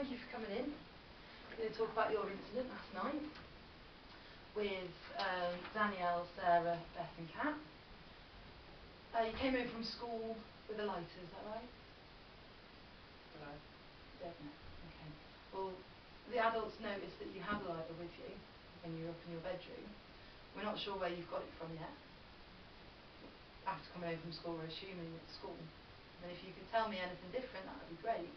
thank you for coming in. We're going to talk about your incident last night with Danielle, Sarah, Beth and Kat. You came in from school with a lighter, is that right? No. Don't know. Okay. Well, the adults noticed that you had a lighter with you when you were up in your bedroom. We're not sure where you've got it from yet. After coming home from school, we're assuming it's school. And if you could tell me anything different, that would be great.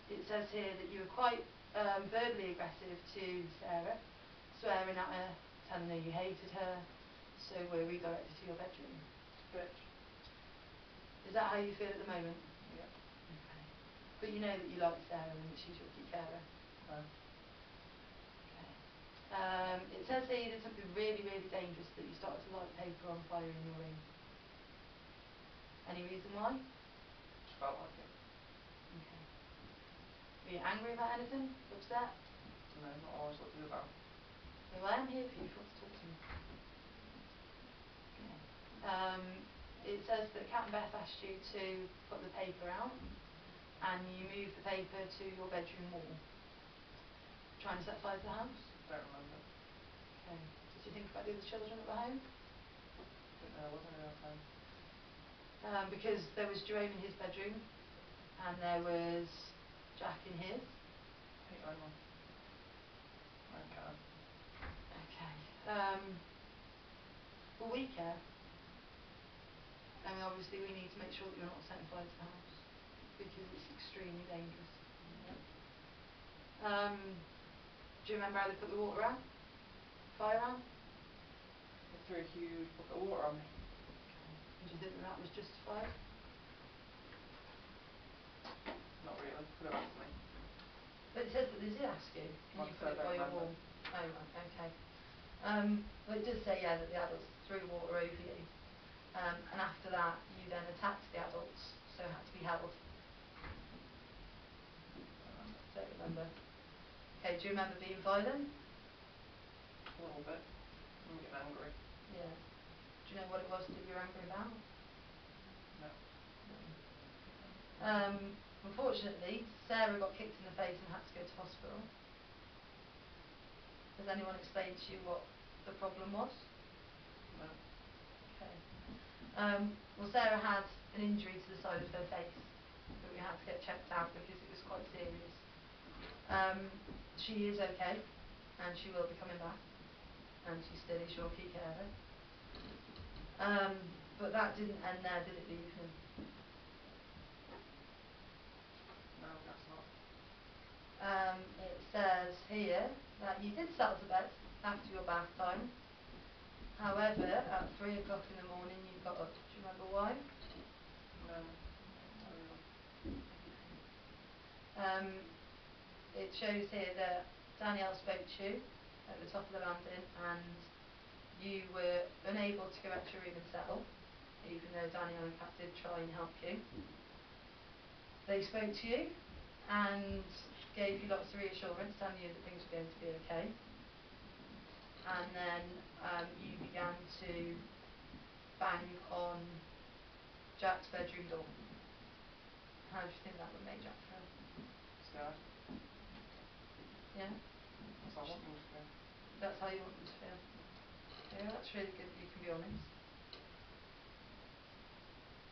It says here that you were quite verbally aggressive to Sarah, swearing at her, telling her you hated her, so we're redirected to your bedroom. Bitch. Is that how you feel at the moment? Yeah. Okay. But you know that you like Sarah and that she's your key carer? No. Okay. It says here you did something really, really dangerous, that you started to light paper on fire in your room. Any reason why? Just felt like it. Okay. Were you angry about anything? Upset? No, not always what to do about. Well, I am here for you if you want to talk to me. Okay. It says that Kat and Beth asked you to put the paper out, and you moved the paper to your bedroom wall. Trying to set fire to the house? Don't remember. Okay. Did you think about the other children that were home? Didn't know there was anyone else home. Because there was Jerome in his bedroom, and there was Jack in his. Hate anyone. I don't care. Okay. Will we care? I mean, obviously we need to make sure that you're not setting fire to the house, because it's extremely dangerous. Do you remember how they put the water out? Fire out? They threw a huge bucket of water on me. Do you think that was justified? Not really. Put it back to me. But it says that they did ask you. Can you put it by your wall? Oh, right, okay. Well, it does say, yeah, that the adults threw water over you. And after that, you then attacked the adults, so had to be held. Don't remember. Okay, do you remember being violent? A little bit. I'm getting angry. Yeah. Do you know what it was that you were angry about? No. Unfortunately, Sarah got kicked in the face and had to go to hospital. Has anyone explained to you what the problem was? No. Okay. Well, Sarah had an injury to the side of her face that we had to get checked out because it was quite serious. She is okay, and she will be coming back, and she still is your key carer. But that didn't end there, did it, the evening? No, that's not. It says here that you did settle to bed after your bath time. However, at 3 o'clock in the morning you got up. Do you remember why? No. Not really. It shows here that Danielle spoke to you at the top of the landing, and you were unable to go back to your room and settle, even though Danielle and Kat did try and help you. They spoke to you and gave you lots of reassurance, telling you that things were going to be okay. And then you began to bang on Jack's bedroom door. How do you think that would make Jack feel? Scared. Yeah? That's how I want them to feel. That's how you want them to feel? Yeah, that's really good that you can be honest.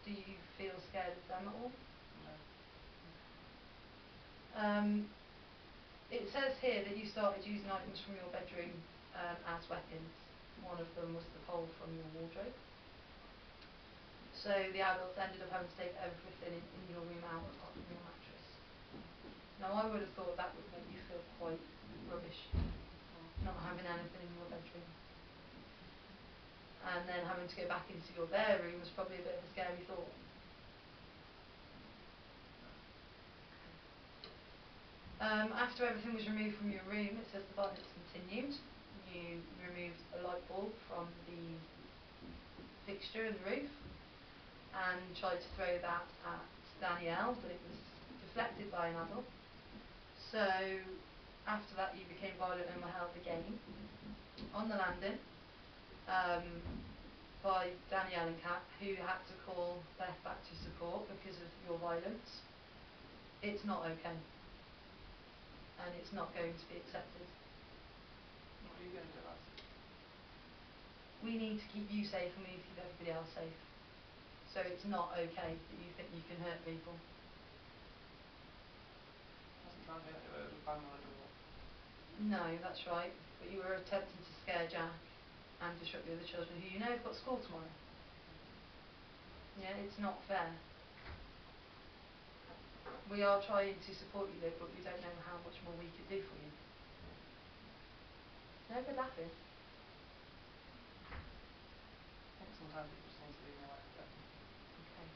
Do you feel scared of them at all? No. It says here that you started using items from your bedroom as weapons. One of them was the pole from your wardrobe. So the adults ended up having to take everything in your room out apart from your mattress. Now I would have thought that would make you feel quite rubbish, not having anything in your bedroom. And then having to go back into your bare room was probably a bit of a scary thought. After everything was removed from your room, it says the violence continued. You removed a light bulb from the fixture in the roof and tried to throw that at Danielle, but it was deflected by an adult. So after that you became violent and were held again on the landing by Danielle and Kat, who had to call Beth back to support because of your violence. It's not okay. And it's not going to be accepted. What are you going to do about it? We need to keep you safe and we need to keep everybody else safe. So it's not okay that you think you can hurt people. I wasn't trying to hurt you, it was a bang on the door. No, that's right. But you were attempting to scare Jack and disrupt the other children who you know have got school tomorrow. Yeah, it's not fair. We are trying to support you though, but we don't know how much more we could do for you. No good laughing. I think sometimes people just need to leave me alone a bit. Okay.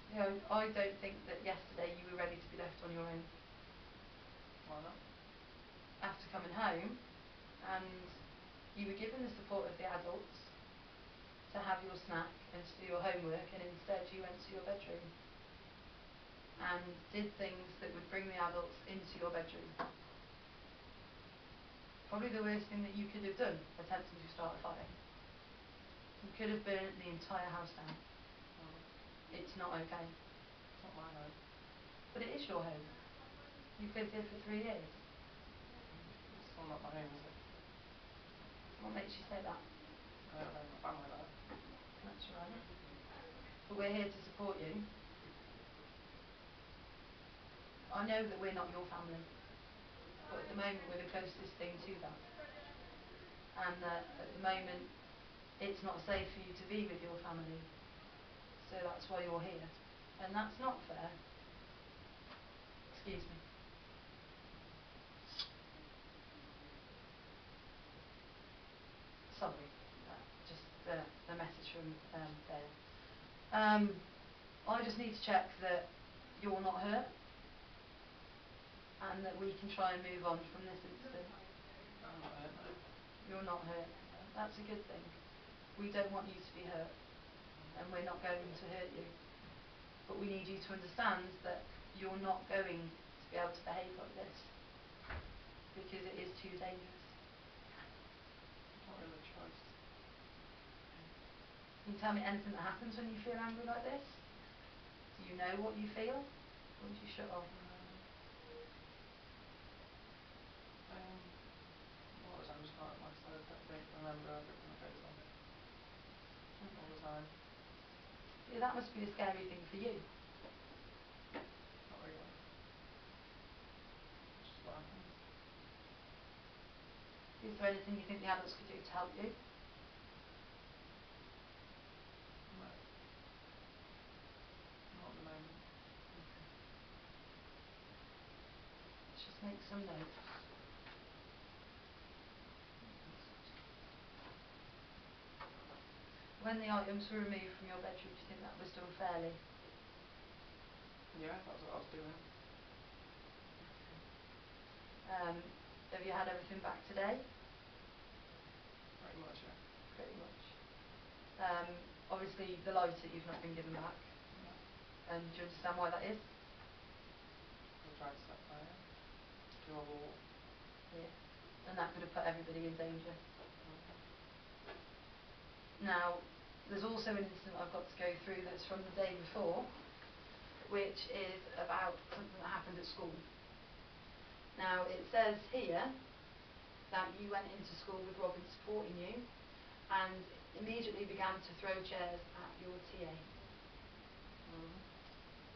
You know, I don't think that yesterday you were ready to be left on your own. Why not? After coming home, and you were given the support of the adults to have your snack and to do your homework, and instead you went to your bedroom and did things that would bring the adults into your bedroom. Probably the worst thing that you could have done, attempting to start a fire. You could have burnt the entire house down. It's not okay. It's not my home. But it is your home. You've lived here for 3 years. It's still not my home, is it? What makes you say that? I don't know my family there. That's right. But we're here to support you. I know that we're not your family, but at the moment we're the closest thing to that. And that at the moment it's not safe for you to be with your family. So that's why you're here. And that's not fair. Excuse me. Sorry. Just the message from Dale. I just need to check that you're not hurt and that we can try and move on from this incident. I'm not hurt, no. You're not hurt. That's a good thing. We don't want you to be hurt and we're not going to hurt you. But we need you to understand that you're not going to be able to behave like this because it is too dangerous. Not really a choice. Can you tell me anything that happens when you feel angry like this? Do you know what you feel? Or do you shut off? A lot of times I can't, like I said, I don't remember everything that goes on all the time. Yeah, that must be a scary thing for you. Not really. It's just what happens. Is there anything you think the adults could do to help you? No. Not at the moment. Let's just make some notes. When the items were removed from your bedroom, do you think that was done fairly? Yeah, that's what I was doing. Have you had everything back today? Pretty much, yeah. Pretty much. Obviously the lighter you've not been given back. No. And do you understand why that is? I tried to set fire to a wall. Yeah. And that could have put everybody in danger. Now, there's also an incident I've got to go through that's from the day before, which is about something that happened at school. Now, it says here that you went into school with Robin supporting you and immediately began to throw chairs at your TA.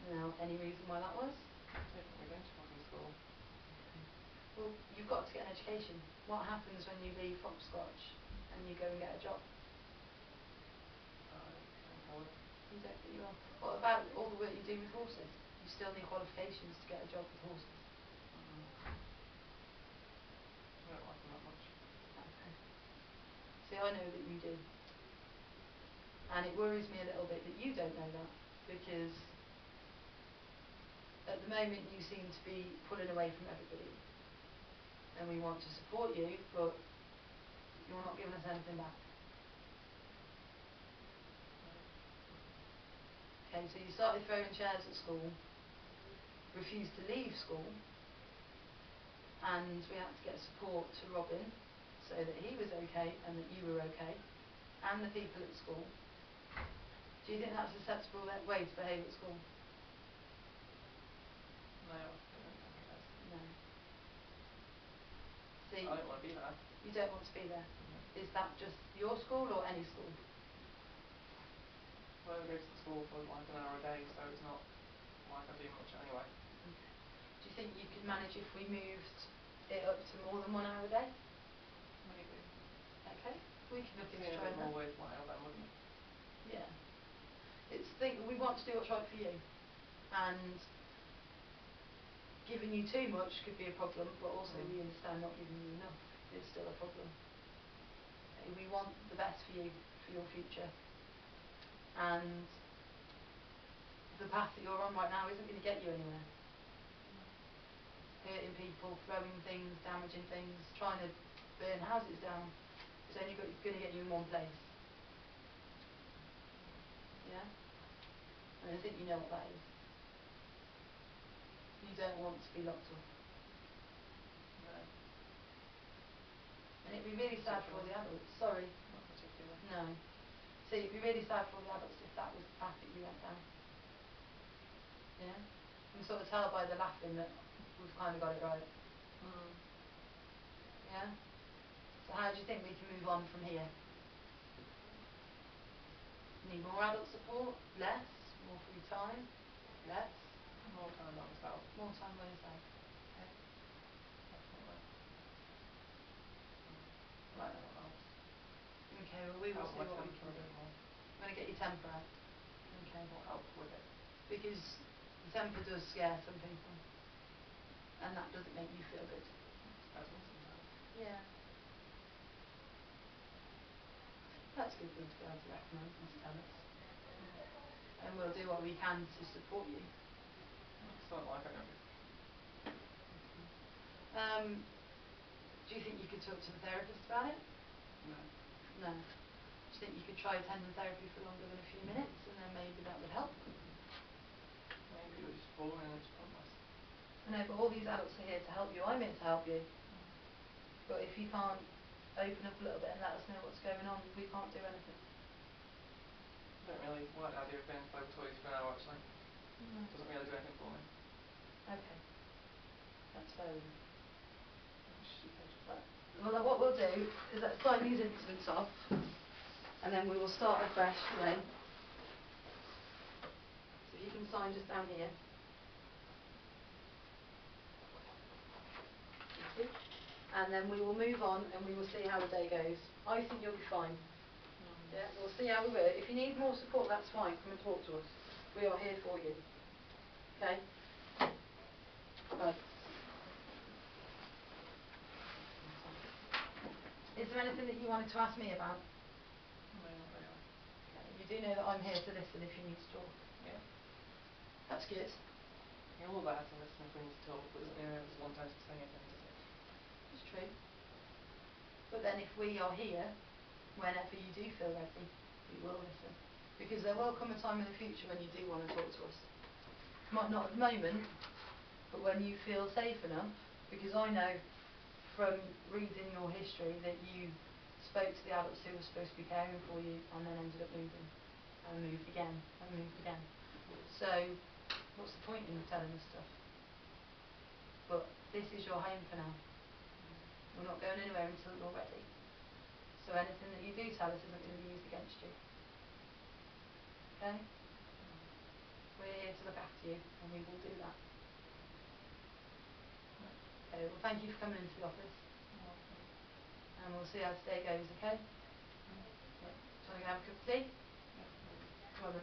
Now, any reason why that was? Definitely going to fucking school. Well, you've got to get an education. What happens when you leave Foxcotch and you go and get a job? Employed. You don't, but you are. What about all the work you do with horses? You still need qualifications to get a job with horses. I don't like them that much. Okay. See, I know that you do. And it worries me a little bit that you don't know that, because at the moment you seem to be pulling away from everybody. And we want to support you, but you're not giving us anything back. Okay, so you started throwing chairs at school, refused to leave school, and we had to get support to Robin so that he was okay and that you were okay, and the people at school. Do you think that's a sensible way to behave at school? No, I don't think it is. No. See, I don't want to be there. you don't want to be there. No. Is that just your school or any school? Well, I go to the school for like an hour a day, so it's not like I do much anyway. Okay. Do you think you could manage if we moved it up to more than 1 hour a day? Maybe. Okay. We can look into See a trying bit more that. worthwhile then, wouldn't it? Yeah. We want to do what's right for you. And giving you too much could be a problem, but also we understand not giving you enough is still a problem. We want the best for you, for your future. And the path that you're on right now isn't going to get you anywhere. Hurting people, throwing things, damaging things, trying to burn houses down, it's only going to get you in one place. Yeah? And I think you know what that is. You don't want to be locked up. No, And it'd be really sad for all the adults. Sorry. not particularly. No. So it'd be really sad for all the adults if that was the path that you went down. Yeah? You can sort of tell by the laughing that we've kind of got it right. Yeah? So how do you think we can move on from here? Need more adult support? Less? More free time? Less? More time by myself. More time by yourself? Okay. Definitely. Right. No one else. Okay, well we will Help see my what we temper can a do. bit more. I'm going to get your temper out. Okay. Or help with it. Because the temper does scare some people. And that doesn't make you feel good. Scares me sometimes. Yeah. That's a good thing to be able to recognise and to tell us. And we'll do what we can to support you. It's not like I don't do. Do you think you could talk to the therapist about it? No. No. Do you think you could try attending therapy for longer than a few minutes and then maybe that would help? Maybe it was just boring and it's pointless. I know, but all these adults are here to help you. I'm here to help you. But if you can't open up a little bit and let us know what's going on, we can't do anything. I don't really like the idea of being played with toys for an hour actually. No. Doesn't really do anything for me. Okay. That's fair enough. It's stupid. Well, what we'll do is let's sign these incidents off, and then we will start afresh today. So if you can sign just down here. Thank you. And then we will move on and we will see how the day goes. I think you'll be fine. Yeah, we'll see how we work. If you need more support, that's fine. Come and talk to us. We are here for you. Okay? Right. Is there anything that you wanted to ask me about? No, not really. Okay. You do know that I'm here to listen if you need to talk. Yeah. That's good. You're all there to listen if we need to talk, but there's no one time to say anything, does it? It's true. But then if we are here, whenever you do feel ready, we will listen. Because there will come a time in the future when you do want to talk to us. Might not at the moment, but when you feel safe enough, because I know from reading your history that you spoke to the adults who were supposed to be caring for you and then ended up moving and moved again and moved again. So what's the point in telling us stuff? But this is your home for now. We're not going anywhere until you're ready. So anything that you do tell us isn't going to be used against you. Okay? We're here to look after you and we will do that. Okay, well thank you for coming into the office. And we'll see how today goes, okay? Do you want to go have a cup of tea? Yeah. Come on then.